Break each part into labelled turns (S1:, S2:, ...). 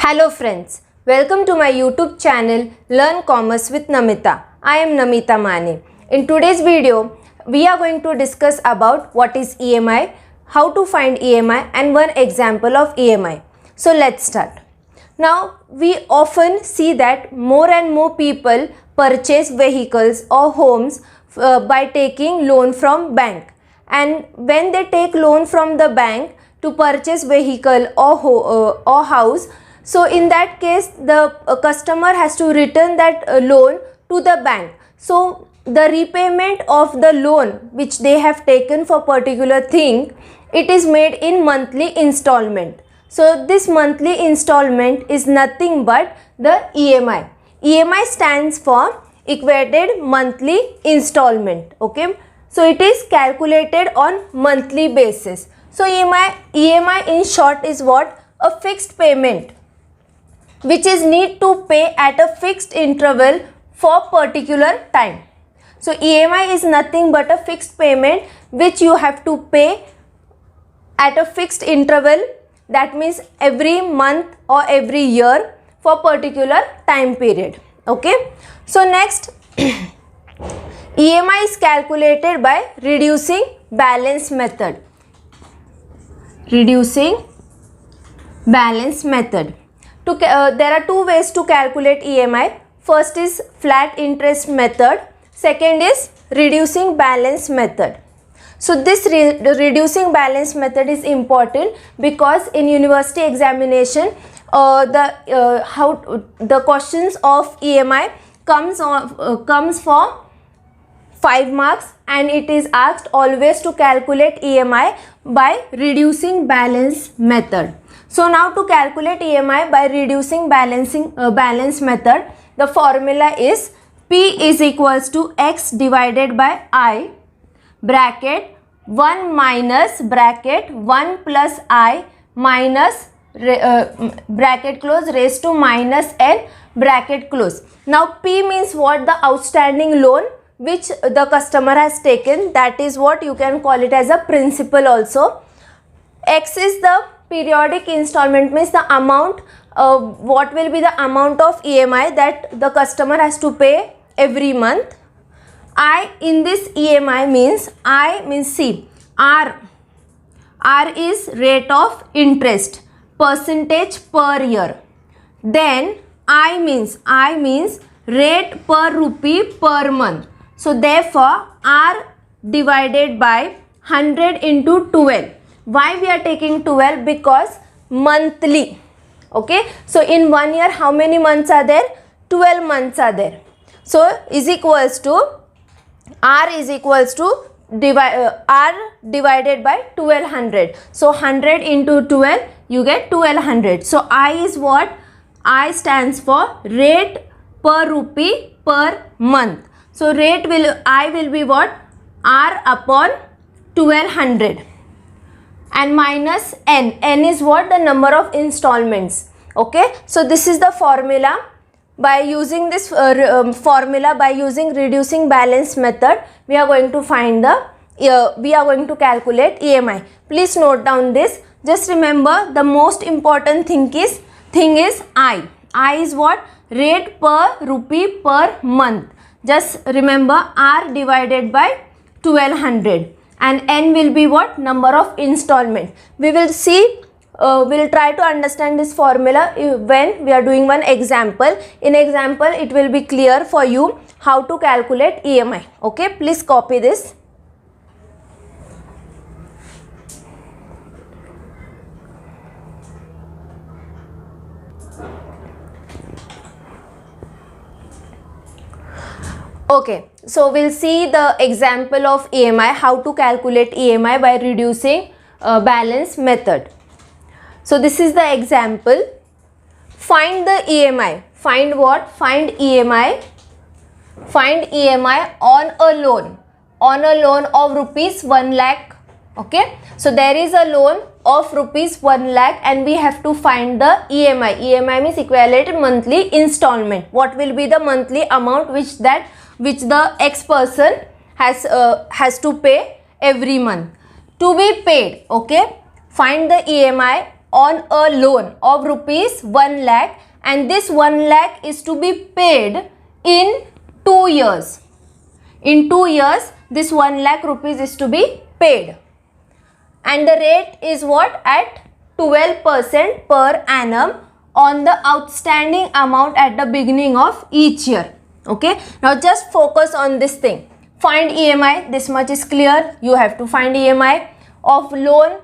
S1: Hello friends, welcome to my YouTube channel Learn Commerce with Namita. I am Namita Mane. In today's video, we are going to discuss about what is EMI, how to find EMI and one example of EMI. So let's start. Now we often see that more and more people purchase vehicles or homes by taking loan from bank, and when they take loan from the bank to purchase vehicle or house, so in that case the customer has to return that loan to the bank. So the repayment of the loan which they have taken for particular thing, it is made in monthly installment. So this monthly installment is nothing but the EMI. EMI stands for equated monthly installment. Okay, so it is calculated on monthly basis. So EMI in short is what? A fixed payment which is need to pay at a fixed interval for particular time. So EMI is nothing but a fixed payment which you have to pay at a fixed interval, that means every month or every year for particular time period. Okay, so next EMI is calculated by reducing balance method. Reducing balance method. There are two ways to calculate EMI. First is flat interest method. Second is reducing balance method. So this reducing balance method is important because in university examination the questions of EMI comes for 5 marks, and it is asked always to calculate EMI by reducing balance method. So now to calculate EMI by reducing balance method, the formula is P is equals to X divided by I bracket 1 minus bracket 1 plus I minus bracket close raised to minus N bracket close. Now P means what? The outstanding loan which the customer has taken, that is what you can call it as a principal also. X is the periodic installment, means the amount, what will be the amount of EMI that the customer has to pay every month. I in this EMI means C. R is rate of interest, percentage per year. Then I means rate per rupee per month. So therefore R divided by 100 into 12. Why we are taking 12? Because monthly. Okay, so in 1 year how many months are there? 12 months are there. So is equals to R is equals to R divided by 1200. So 100 into 12 you get 1200. So I is what? I stands for rate per rupee per month. So I will be what? R upon 1200 and minus N. N is what? The number of installments. Okay, so this is the formula. By using this formula, by using reducing balance method, we are going to find we are going to calculate EMI. Please note down this. Just remember the most important thing is I. I is what? Rate per rupee per month. Just remember R divided by 1200 and N will be what? Number of installment. We will see, we'll try to understand this formula when we are doing one example. In example it will be clear for you how to calculate EMI. Okay, please copy this. Okay, so we'll see the example of EMI, how to calculate EMI by reducing balance method. So this is the example. Find the EMI. Find what? Find EMI. Find EMI on a loan. On a loan of rupees 1 lakh. Okay, so there is a loan of rupees 1 lakh and we have to find the EMI. EMI means equivalent monthly installment. What will be the monthly amount which the X person has to pay every month to be paid. Okay, find the EMI on a loan of rupees 1 lakh, and this 1 lakh is to be paid in 2 years. In 2 years, this 1 lakh rupees is to be paid. And the rate is what? At 12% per annum on the outstanding amount at the beginning of each year. Okay. Now just focus on this thing. Find EMI. This much is clear. You have to find EMI of loan.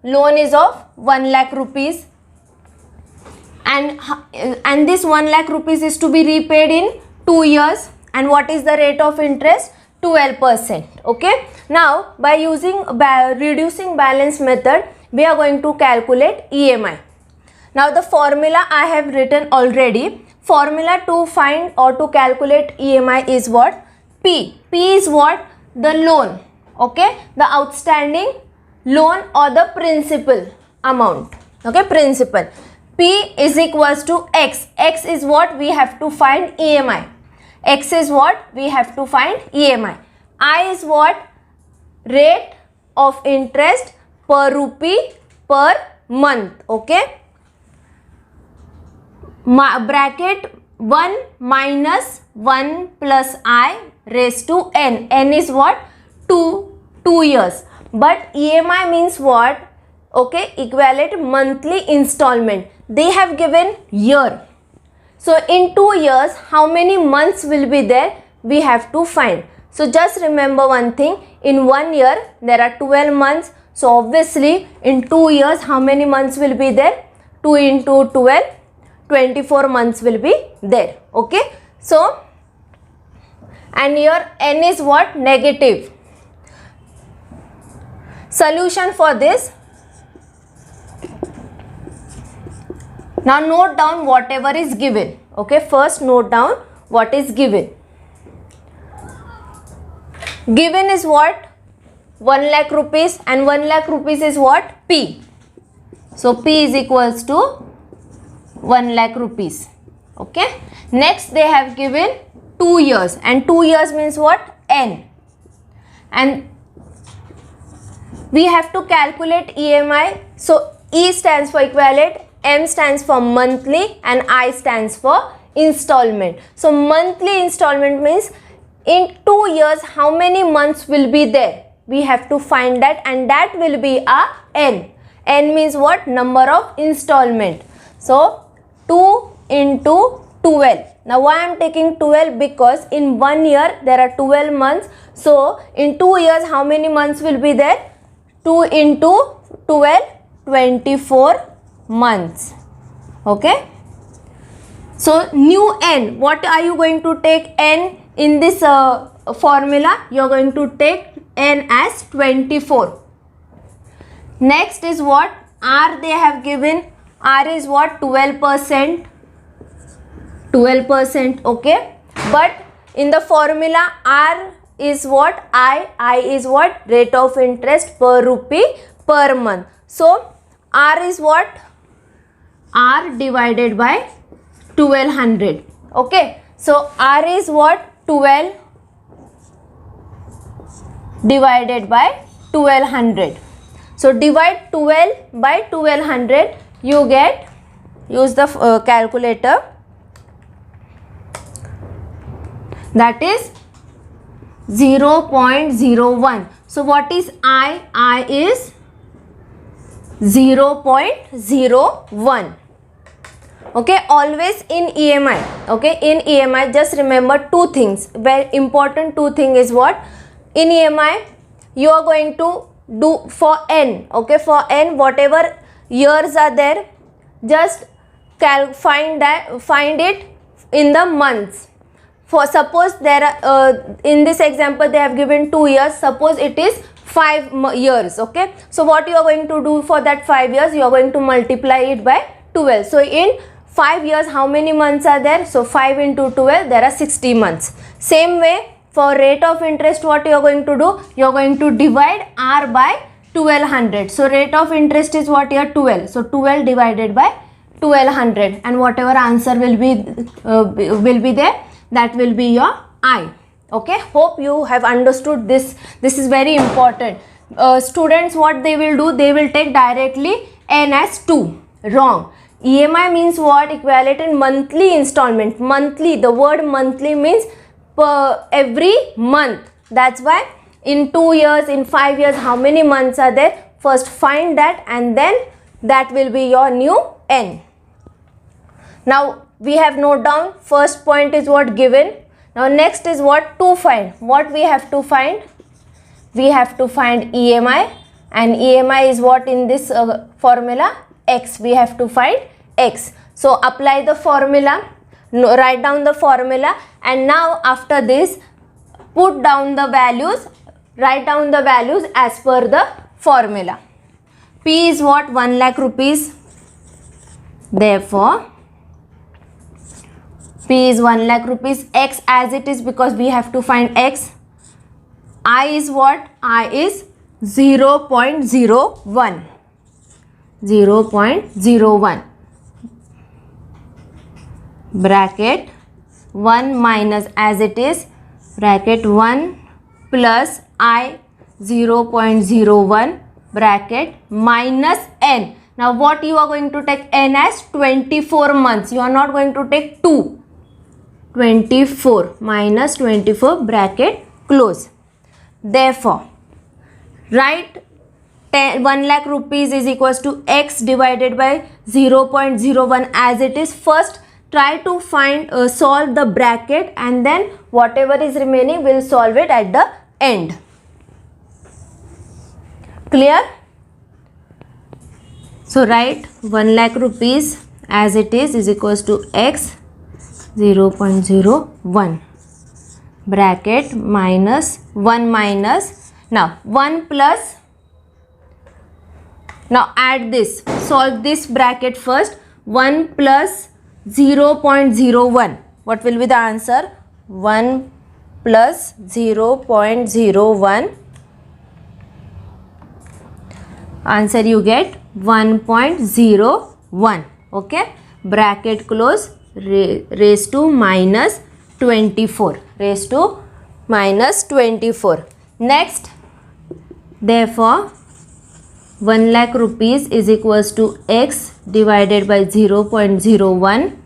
S1: Loan is of 1 lakh rupees. And this 1 lakh rupees is to be repaid in 2 years. And what is the rate of interest? 12%. Okay. Now by using reducing balance method, we are going to calculate EMI. Now the formula I have written already. Formula to find or to calculate EMI is what? P. P is what? The loan. Okay. The outstanding loan or the principal amount. Okay. Principal. P is equals to X. X is what? We have to find EMI. X is what? We have to find EMI. I is what? Rate of interest per rupee per month. Okay. Bracket 1 minus 1 plus I raised to n. N is what? 2 years. But EMI means what? Okay. Equivalent monthly installment. They have given year. So in 2 years, how many months will be there? We have to find. So just remember one thing. In 1 year, there are 12 months. So obviously, in 2 years, how many months will be there? 2 into 12, 24 months will be there. Okay. So, and here n is what? Negative. Solution for this. Now note down whatever is given. Okay, first note down what is given. Given is what? 1 lakh rupees, and 1 lakh rupees is what? P. So P is equals to 1 lakh rupees. Okay. Next they have given 2 years, and 2 years means what? N. And we have to calculate EMI. So E stands for equivalent, M stands for monthly, and I stands for installment. So monthly installment means in 2 years how many months will be there? We have to find that, and that will be a N. N means what? Number of installment. So 2 into 12. Now why I am taking 12? Because in 1 year there are 12 months. So in 2 years how many months will be there? 2 into 12, 24 months. Okay. So new N, what are you going to take N in this formula? You are going to take N as 24. Next is what? R they have given. R is what? 12%. 12%. Okay. But in the formula R is what? I is what? Rate of interest per rupee per month. So R is what? R divided by 1200. Okay. So R is what? 12 divided by 1200. So divide 12 by 1200. You get, use the calculator. That is 0.01. So what is I? I is 0.01. Okay, always in EMI. Okay, in EMI just remember two things. Very important two thing is what? In EMI you are going to do for N. Okay, for N whatever years are there, just find it in the months. For suppose there are in this example they have given 2 years. Suppose it is 5 years. Okay, so what you are going to do for that 5 years? You are going to multiply it by 12. So in 5 years how many months are there? So 5 into 12, there are 60 months. Same way for rate of interest, what you are going to do? You are going to divide R by 1200. So rate of interest is what here? 12. So 12 divided by 1200, and whatever answer will be there, that will be your I. Okay, hope you have understood this. This is very important. Students, what they will do? They will take directly n as 2. Wrong. EMI means what? Equivalent in monthly installment. Monthly, the word monthly means per every month. That's why in 2 years, in 5 years, how many months are there? First find that, and then that will be your new n. Now we have note down, first point is what given. Now next is what to find. What we have to find? We have to find EMI, and EMI is what in this formula? X. We have to find X. So apply the formula, write down the formula, and now after this put down the values, write down the values as per the formula. P is what? 1 lakh rupees. Therefore P is 1 lakh rupees. X as it is, because we have to find X. I is what? I is 0.01. 0.01. Bracket 1 minus as it is, bracket 1 plus I 0.01, bracket minus n. Now what you are going to take? N as 24 months. You are not going to take 2. 24 minus 24, bracket close. Therefore write 1 lakh rupees is equals to X divided by 0.01 as it is. First try to find solve the bracket, and then whatever is remaining we'll solve it at the end. Clear? So write 1 lakh rupees as it is equals to X 0.01, bracket minus 1 minus, now 1 plus, now add this, solve this bracket first. 1 plus 0.01, what will be the answer? 1 plus 0.01, answer you get 1.01. Okay, bracket close, raised to minus 24, raised to minus 24. Next, therefore 1 lakh rupees is equals to X divided by 0.01,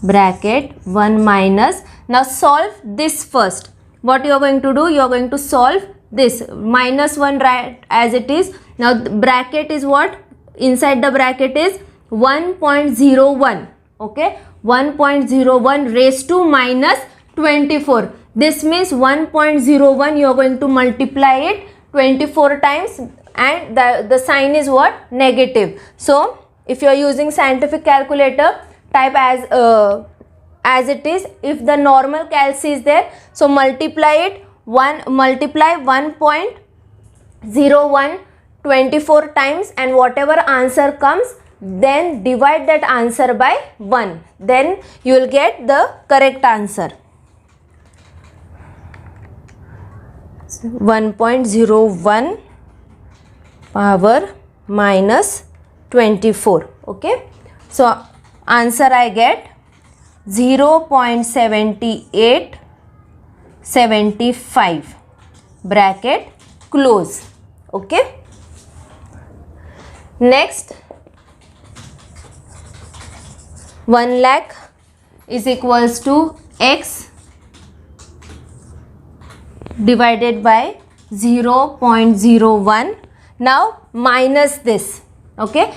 S1: bracket 1 minus, now solve this first. What you are going to do? You are going to solve this, minus 1 right as it is. Now the bracket is what? Inside the bracket is 1.01. Okay, 1.01 raised to minus 24. This means 1.01 you are going to multiply it 24 times, and the sign is what? Negative. So if you are using scientific calculator, type as it is. If the normal calc is there, so multiply it, multiply 1.01 24 times, and whatever answer comes, then divide that answer by 1, then you will get the correct answer. 1.01 power minus 24. Okay, so answer I get 0.7875, bracket close. Okay, next 1 lakh is equals to X divided by 0.01. Now minus this. Okay,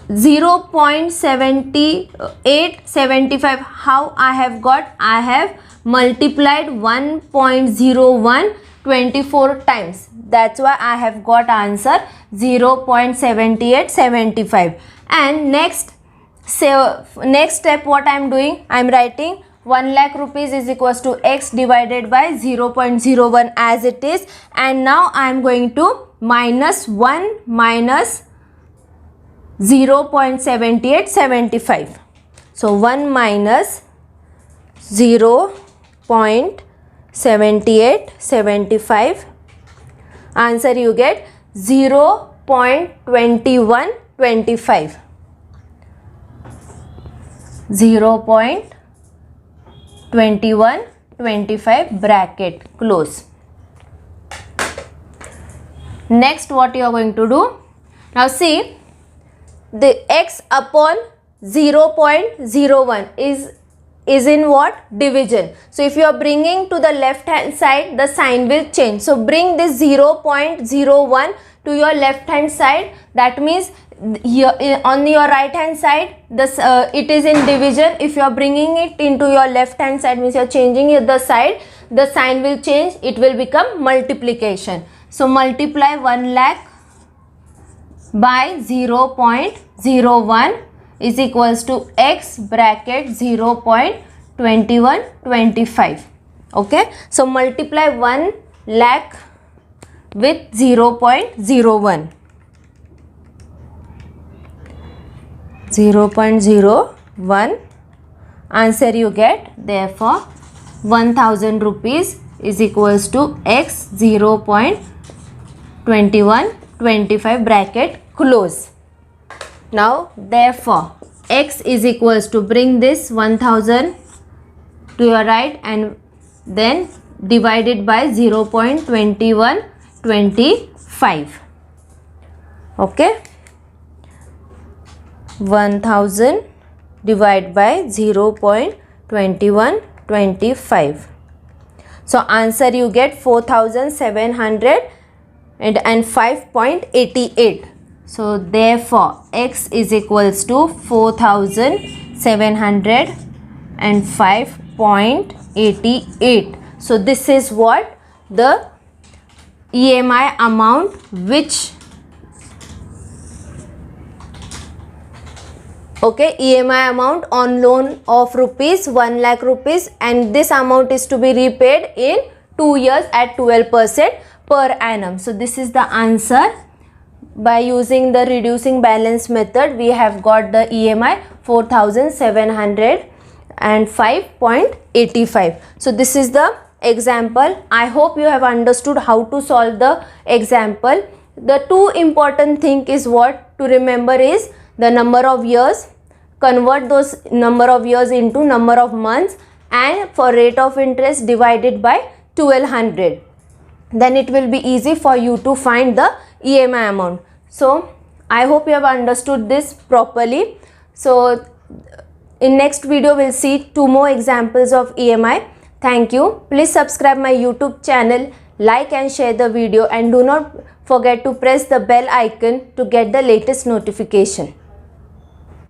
S1: 0.7875. How I have got? I have multiplied 1.01 24 times. That's why I have got answer 0.7875. And next step what I am doing? I am writing 1 lakh rupees is equals to X divided by 0.01 as it is, and now I am going to minus 1 minus 0.7875. So 1 minus 0.7875, answer you get 0.2125. 0.2125, bracket close. Next what you are going to do? Now see, the x upon 0.01 is in what? Division. So if you are bringing to the left hand side, the sign will change. So bring this 0.01 to your left hand side. That means here on your right hand side, this it is in division. If you are bringing it into your left hand side, means you are changing the side, the sign will change. It will become multiplication. So multiply 1 lakh by 0.01 is equals to x bracket 0.2125. Okay, so multiply 1 lakh with 0.01. 0.01 answer you get. Therefore 1000 rupees is equals to x 0.2125 bracket close. Now therefore x is equals to, bring this 1000 to your right and then divided by 0.2125. Okay, 1000 divided by 0.2125. So answer you get 4705.88. So therefore x is equals to 4705.88. So this is what the EMI amount which EMI amount on loan of rupees 1 lakh rupees, and this amount is to be repaid in 2 years at 12% per annum. So this is the answer. By using the reducing balance method, we have got the EMI 4705.85. So this is the example. I hope you have understood how to solve the example. The two important thing is what to remember is the number of years. Convert those number of years into number of months, and for rate of interest divided by 1200. Then it will be easy for you to find the EMI amount. So I hope you have understood this properly. So in next video we'll see 2 more examples of EMI. Thank you. Please subscribe my YouTube channel, like and share the video, and do not forget to press the bell icon to get the latest notification.